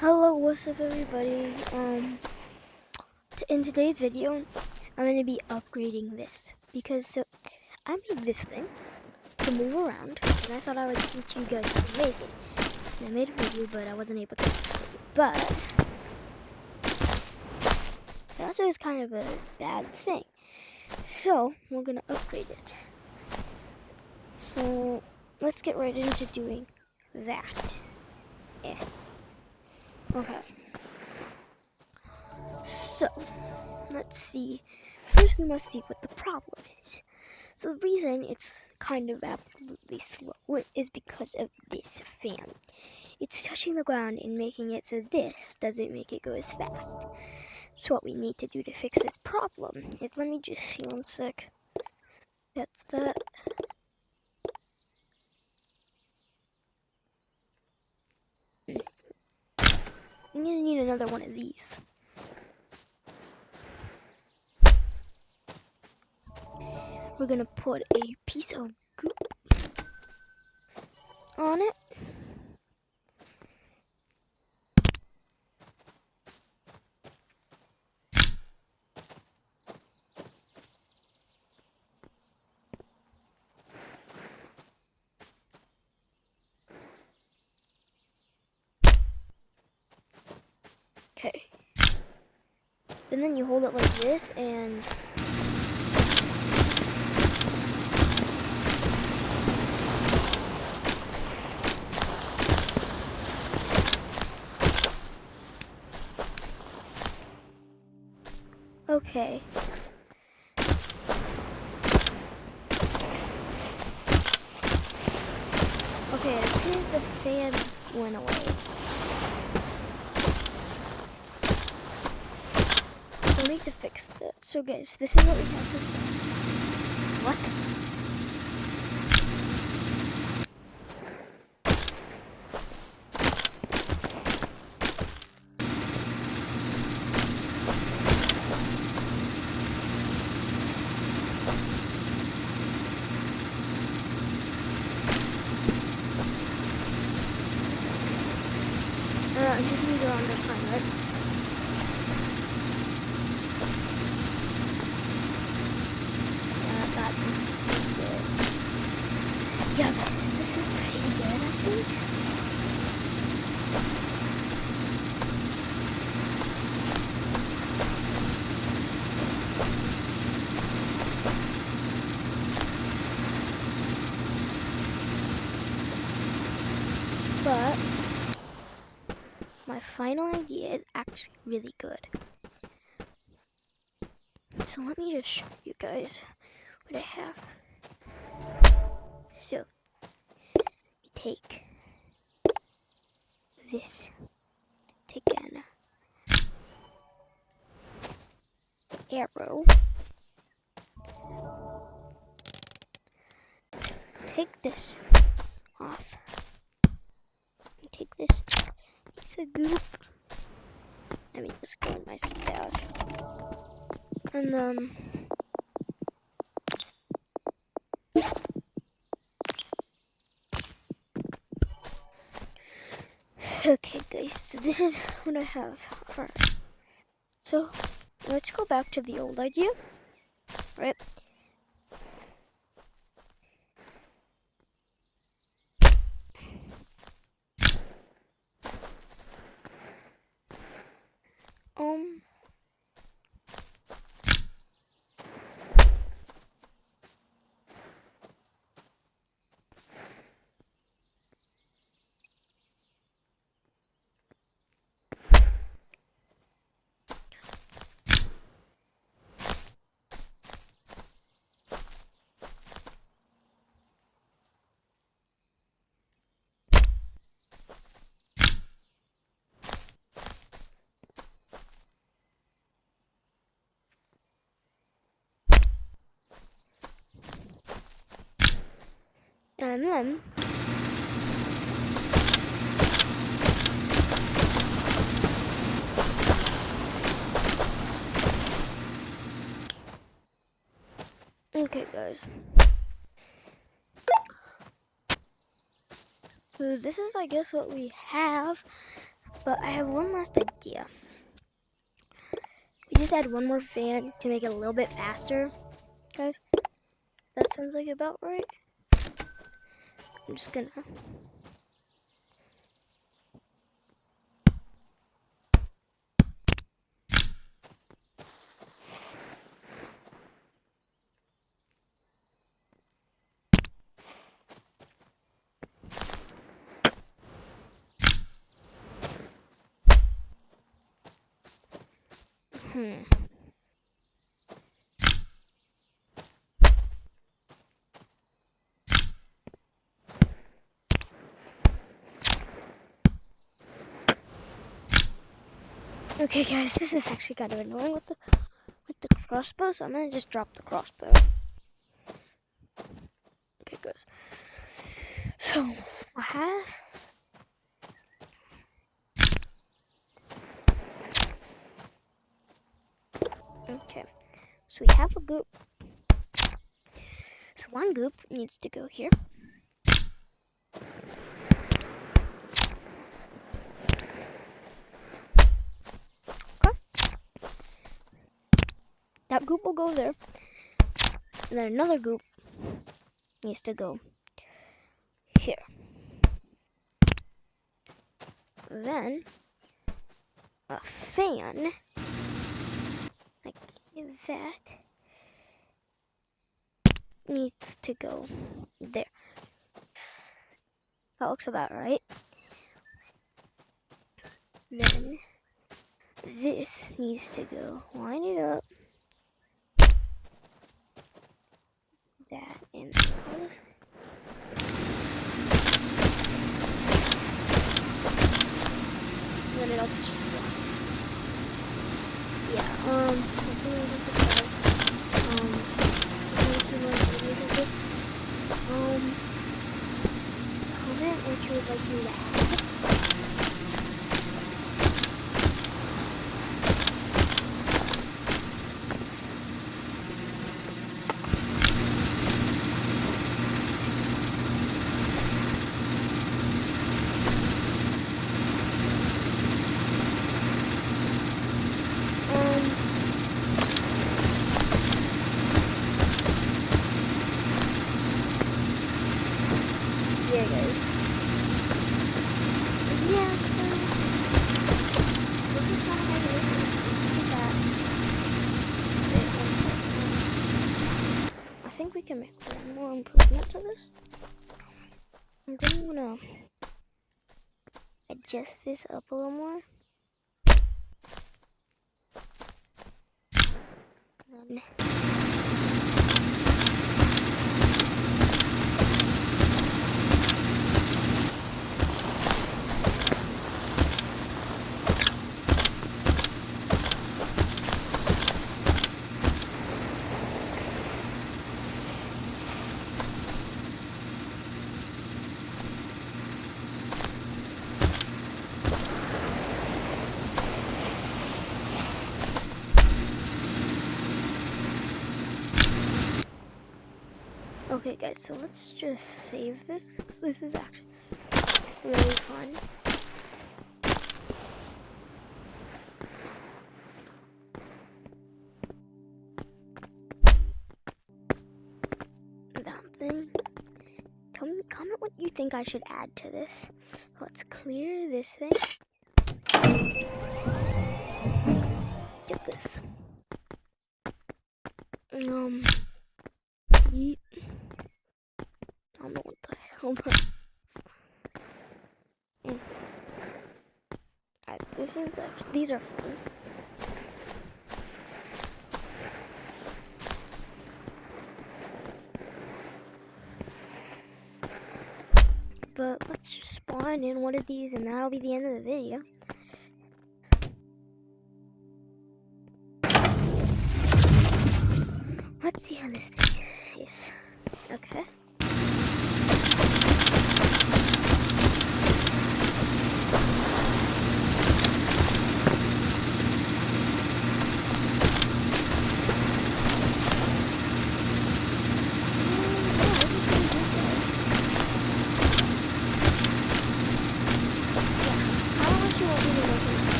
Hello, what's up everybody? In today's video, I'm going to be upgrading this because I made this thing to move around and I thought I would teach you guys how to make it. And I made a video, but I wasn't able to explain it. But it also is kind of a bad thing. So, we're going to upgrade it. So, let's get right into doing that. Okay. So, let's see. First, we must see what the problem is. So the reason it's kind of absolutely slow is because of this fan. It's touching the ground and making it so this doesn't make it go as fast. So what we need to do to fix this problem is, let me just see one sec. That's that. I'm gonna need another one of these. We're gonna put a piece of goop on it. Okay. And then you hold it like this and okay. Okay, it appears the fan went away. We'll need to fix that. So guys, this is what we have so far. What? It just means around the front, right? Yeah, that's good. Yeah, guys, this is pretty good, I think. But my final idea is actually really good. So let me just show you guys what I have. So we take this, take an arrow, take this off, take this piece of goop, let me just go in my stash, and okay guys, so this is what I have first. So let's go back to the old idea, right? And then okay guys, so this is I guess what we have. But I have one last idea. We just add one more fan to make it a little bit faster, guys. That sounds like about right. I'm just gonna... Okay, guys, this is actually kind of annoying with the crossbow, so I'm gonna just drop the crossbow. Okay, guys. So I have... Okay, so we have a goop. So one goop needs to go here. Okay. That goop will go there. And then another goop needs to go here. Then a fan, like that, needs to go there. That looks about right. Then this needs to go, line it up. That and all this. And then it also just flies. Yeah, something else about comment what you would like me to add. Yeah, guys. Yeah, so this is kind of like really fast. I think we can make one more improvement to this. I'm gonna adjust this up a little more. Then okay, guys, so let's just save this, because this is actually really fun. That thing. Comment what you think I should add to this. Let's clear this thing. Get this. Yeet. I don't know what the hell that is. This is these are fun. But let's just spawn in one of these and that'll be the end of the video. Let's see how this thing is. Okay.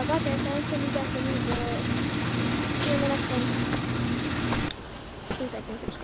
Got this. I was gonna be back in the see you in the next one. Please like and subscribe.